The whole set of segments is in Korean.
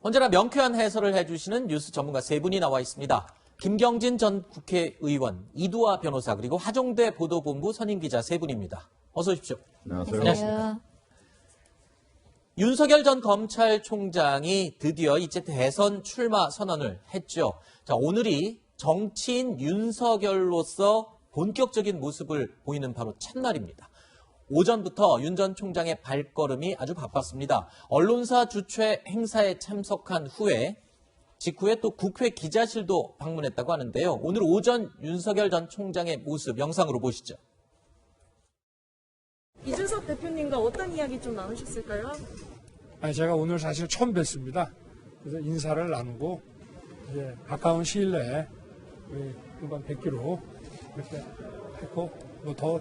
언제나 명쾌한 해설을 해주시는 뉴스 전문가 세 분이 나와 있습니다. 김경진 전 국회의원, 이두화 변호사, 그리고 하종대 보도본부 선임기자 세 분입니다. 어서 오십시오. 안녕하세요. 윤석열 전 검찰총장이 드디어 이제 대선 출마 선언을 했죠. 자, 오늘이 정치인 윤석열로서 본격적인 모습을 보이는 바로 첫날입니다. 오전부터 윤 전 총장의 발걸음이 아주 바빴습니다. 언론사 주최 행사에 참석한 후에 직후에 또 국회 기자실도 방문했다고 하는데요. 오늘 오전 윤석열 전 총장의 모습 영상으로 보시죠. 이준석 대표님과 어떤 이야기 좀 나누셨을까요? 제가 오늘 사실 처음 뵀습니다. 그래서 인사를 나누고 이제 가까운 시일 내에 금방 뵙기로 이렇게 했고 뭐 더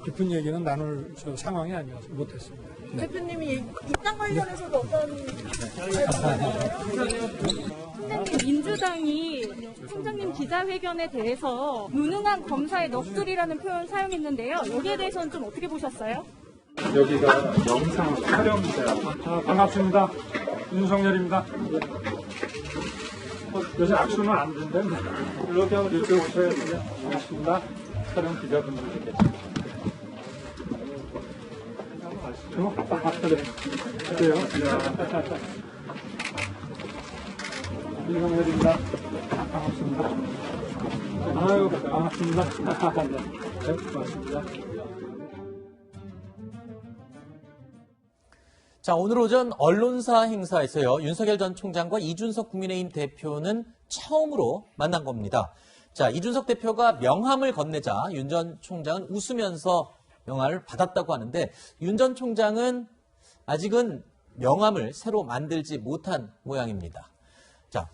깊은 얘기는 나눌 상황이 아니어서 못했습니다. 대표님이 입당 관련해서도 어떤 총장님, 민주당이 총장님 기자회견에 대해서 무능한 검사의 넋두리라는 표현 사용했는데요. 여기에 대해서는 좀 어떻게 보셨어요? 여기가 영상 촬영자. 반갑습니다. 윤석열입니다. 요새 악수는 안 된다는데 이렇게 하고 이렇게 오셔야 돼요. 반갑습니다. 촬영 기자분들 계십니다. 그래. 그래요? 윤석열입니다. 반갑습니다. 아유, 반갑습니다. 네, 고맙습니다. 자, 오늘 오전 언론사 행사에서요. 윤석열 전 총장과 이준석 국민의힘 대표는 처음으로 만난 겁니다. 자, 이준석 대표가 명함을 건네자 윤 전 총장은 웃으면서 명함을 받았다고 하는데 윤 전 총장은 아직은 명함을 새로 만들지 못한 모양입니다. 자,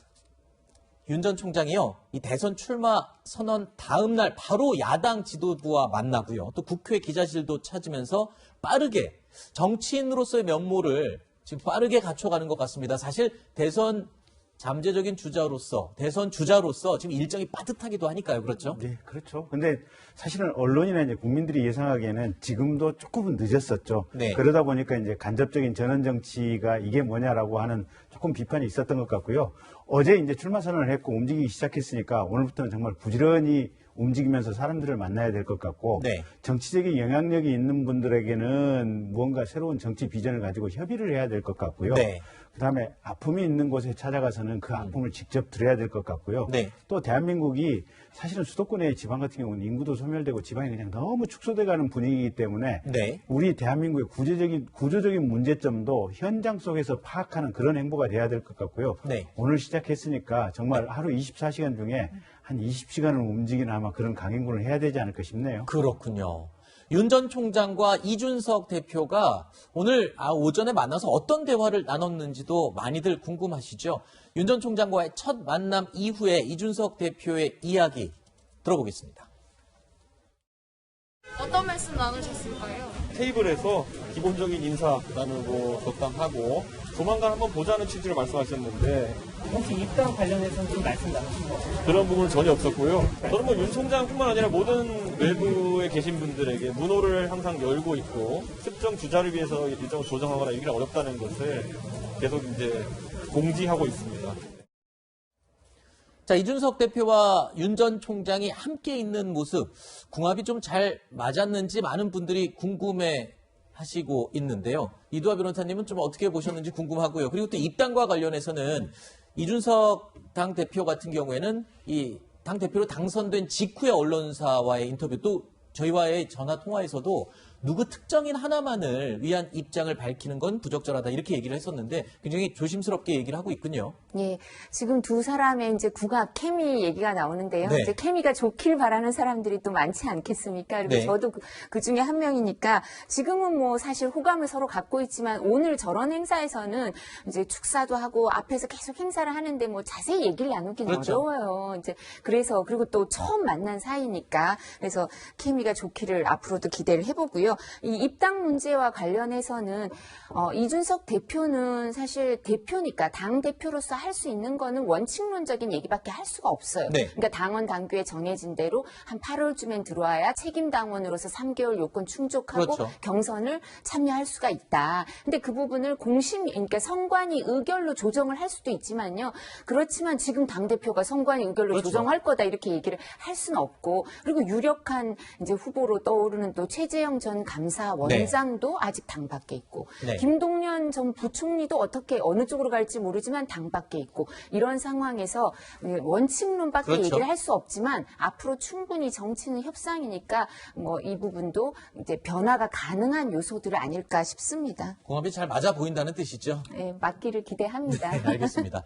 윤 전 총장이요. 이 대선 출마 선언 다음 날 바로 야당 지도부와 만나고요. 또 국회 기자실도 찾으면서 빠르게 정치인으로서의 면모를 지금 빠르게 갖춰가는 것 같습니다. 사실 대선 잠재적인 주자로서, 대선 주자로서 지금 일정이 빠듯하기도 하니까요. 그렇죠? 네, 그렇죠. 근데 사실은 언론이나 이제 국민들이 예상하기에는 지금도 조금은 늦었었죠. 네. 그러다 보니까 이제 간접적인 전원 정치가 이게 뭐냐라고 하는 조금 비판이 있었던 것 같고요. 어제 이제 출마 선언을 했고 움직이기 시작했으니까 오늘부터는 정말 부지런히 움직이면서 사람들을 만나야 될 것 같고 네. 정치적인 영향력이 있는 분들에게는 무언가 새로운 정치 비전을 가지고 협의를 해야 될 것 같고요. 네. 그다음에 아픔이 있는 곳에 찾아가서는 그 아픔을 직접 들어야 될 것 같고요. 네. 또 대한민국이 사실은 수도권의 지방 같은 경우는 인구도 소멸되고 지방이 그냥 너무 축소돼가는 분위기이기 때문에 네. 우리 대한민국의 구조적인 문제점도 현장 속에서 파악하는 그런 행보가 돼야 될 것 같고요. 네. 오늘 시작했으니까 정말 하루 24시간 중에 한 20시간을 움직이는 아마 그런 강행군을 해야 되지 않을까 싶네요. 그렇군요. 윤 전 총장과 이준석 대표가 오늘 오전에 만나서 어떤 대화를 나눴는지도 많이들 궁금하시죠? 윤 전 총장과의 첫 만남 이후에 이준석 대표의 이야기 들어보겠습니다. 어떤 말씀 나누셨을까요? 테이블에서 기본적인 인사 나누고 덕담하고 조만간 한번 보자는 취지로 말씀하셨는데 혹시 입당 관련해서는 좀 말씀 나누신 거죠? 그런 부분은 전혀 없었고요. 저는 뭐 윤 총장뿐만 아니라 모든 외부에 계신 분들에게 문호를 항상 열고 있고 특정 주자를 위해서 일정을 조정하거나 얘기를 어렵다는 것을 계속 이제 공지하고 있습니다. 자, 이준석 대표와 윤 전 총장이 함께 있는 모습, 궁합이 좀 잘 맞았는지 많은 분들이 궁금해 하시고 있는데요. 이두화 변호사님은 좀 어떻게 보셨는지 궁금하고요. 그리고 또 입당과 관련해서는 이준석 당대표 같은 경우에는 이 당대표로 당선된 직후의 언론사와의 인터뷰 또 저희와의 전화 통화에서도 누구 특정인 하나만을 위한 입장을 밝히는 건 부적절하다 이렇게 얘기를 했었는데 굉장히 조심스럽게 얘기를 하고 있군요. 예, 지금 두 사람의 이제 국악 케미 얘기가 나오는데요. 네. 이제 케미가 좋길 바라는 사람들이 또 많지 않겠습니까? 그리고 네. 저도 그 중에 한 명이니까 지금은 뭐 사실 호감을 서로 갖고 있지만 오늘 저런 행사에서는 이제 축사도 하고 앞에서 계속 행사를 하는데 뭐 자세히 얘기를 나누기는 그렇죠. 어려워요. 이제 그래서 그리고 또 처음 만난 사이니까 그래서 케미가 좋기를 앞으로도 기대를 해보고요. 같고요. 이 입당 문제와 관련해서는 이준석 대표는 사실 대표니까 당 대표로서 할 수 있는 거는 원칙론적인 얘기밖에 할 수가 없어요. 네. 그러니까 당원 당규에 정해진 대로 한 8월쯤엔 들어와야 책임 당원으로서 3개월 요건 충족하고 그렇죠. 경선을 참여할 수가 있다. 근데 그 부분을 그러니까 선관위 의결로 조정을 할 수도 있지만요. 그렇지만 지금 당 대표가 선관위 의결로 그렇죠. 조정할 거다 이렇게 얘기를 할 수는 없고, 그리고 유력한 이제 후보로 떠오르는 또 최재형 전 감사원장도 아직 당 밖에 있고, 네. 김동연 전 부총리도 어떻게 어느 쪽으로 갈지 모르지만 당 밖에 있고, 이런 상황에서 원칙론밖에 그렇죠. 얘기를 할 수 없지만 앞으로 충분히 정치는 협상이니까 뭐 이 부분도 이제 변화가 가능한 요소들 아닐까 싶습니다. 궁합이 잘 맞아 보인다는 뜻이죠. 네, 맞기를 기대합니다. 알겠습니다.